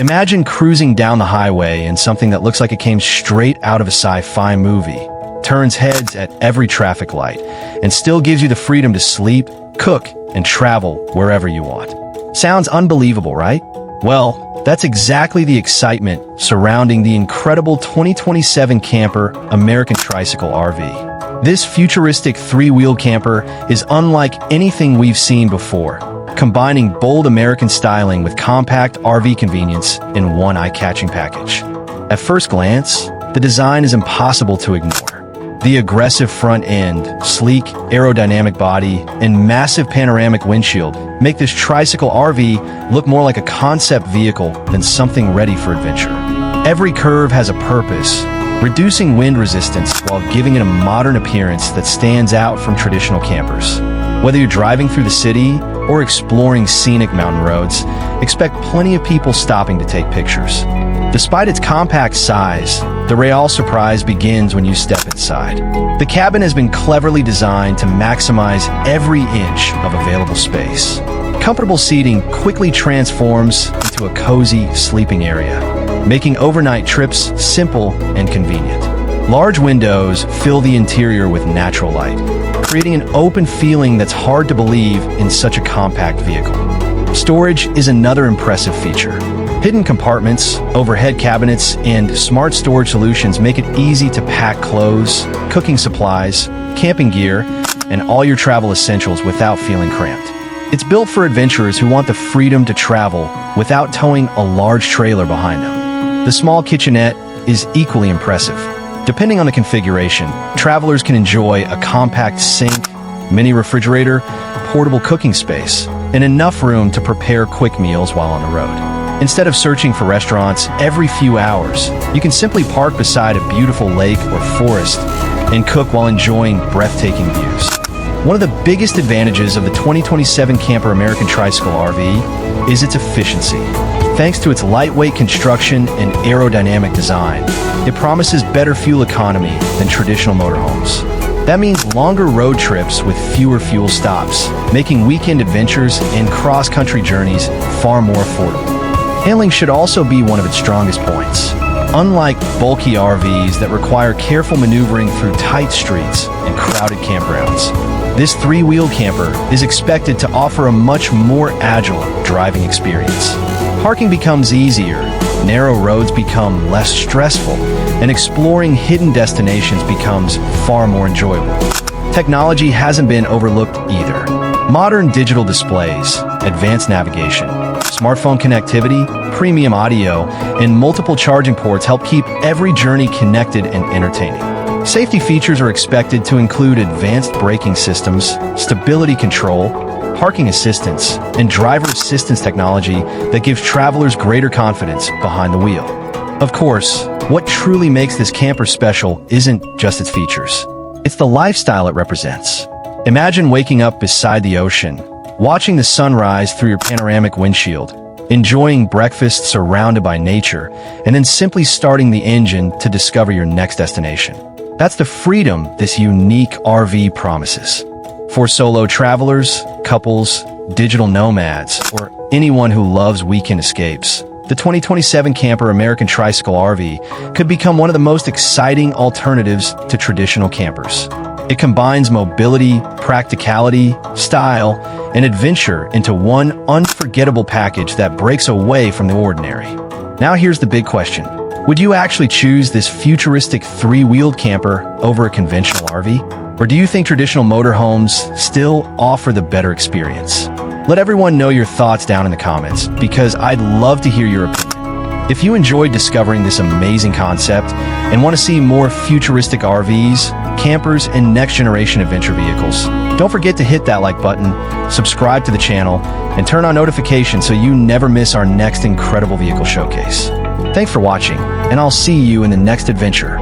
Imagine cruising down the highway in something that looks like it came straight out of a sci-fi movie, turns heads at every traffic light, and still gives you the freedom to sleep, cook, and travel wherever you want. Sounds unbelievable, right? Well, that's exactly the excitement surrounding the incredible 2027 camper American Tricycle RV. This futuristic three-wheeled camper is unlike anything we've seen before, combining bold American styling with compact RV convenience in one eye-catching package. At first glance, the design is impossible to ignore. The aggressive front end, sleek aerodynamic body, and massive panoramic windshield make this tricycle RV look more like a concept vehicle than something ready for adventure. Every curve has a purpose, reducing wind resistance while giving it a modern appearance that stands out from traditional campers. Whether you're driving through the city or exploring scenic mountain roads, expect plenty of people stopping to take pictures. Despite its compact size, the real surprise begins when you step inside. The cabin has been cleverly designed to maximize every inch of available space. Comfortable seating quickly transforms into a cozy sleeping area, making overnight trips simple and convenient. Large windows fill the interior with natural light, creating an open feeling that's hard to believe in such a compact vehicle. Storage is another impressive feature. Hidden compartments, overhead cabinets, and smart storage solutions make it easy to pack clothes, cooking supplies, camping gear, and all your travel essentials without feeling cramped. It's built for adventurers who want the freedom to travel without towing a large trailer behind them. The small kitchenette is equally impressive. Depending on the configuration, travelers can enjoy a compact sink, mini refrigerator, portable cooking space, and enough room to prepare quick meals while on the road. Instead of searching for restaurants every few hours, you can simply park beside a beautiful lake or forest and cook while enjoying breathtaking views. One of the biggest advantages of the 2027 Camper American Tricycle RV is its efficiency. Thanks to its lightweight construction and aerodynamic design, it promises better fuel economy than traditional motorhomes. That means longer road trips with fewer fuel stops, making weekend adventures and cross-country journeys far more affordable. Handling should also be one of its strongest points. Unlike bulky RVs that require careful maneuvering through tight streets and crowded campgrounds, this three-wheeled camper is expected to offer a much more agile driving experience. Parking becomes easier, narrow roads become less stressful, and exploring hidden destinations becomes far more enjoyable. Technology hasn't been overlooked either. Modern digital displays, advanced navigation, smartphone connectivity, premium audio, and multiple charging ports help keep every journey connected and entertaining. Safety features are expected to include advanced braking systems, stability control, parking assistance, and driver assistance technology that gives travelers greater confidence behind the wheel. Of course, what truly makes this camper special isn't just its features. It's the lifestyle it represents. Imagine waking up beside the ocean, watching the sunrise through your panoramic windshield, enjoying breakfast surrounded by nature, and then simply starting the engine to discover your next destination. That's the freedom this unique RV promises. For solo travelers, couples, digital nomads, or anyone who loves weekend escapes, the 2027 Camper American Tricycle RV could become one of the most exciting alternatives to traditional campers. It combines mobility, practicality, style, and adventure into one unforgettable package that breaks away from the ordinary. Now here's the big question. Would you actually choose this futuristic three-wheeled camper over a conventional RV? Or do you think traditional motorhomes still offer the better experience? Let everyone know your thoughts down in the comments, because I'd love to hear your opinion. If you enjoyed discovering this amazing concept and want to see more futuristic RVs, campers, and next-generation adventure vehicles, don't forget to hit that like button, subscribe to the channel, and turn on notifications so you never miss our next incredible vehicle showcase. Thanks for watching, and I'll see you in the next adventure.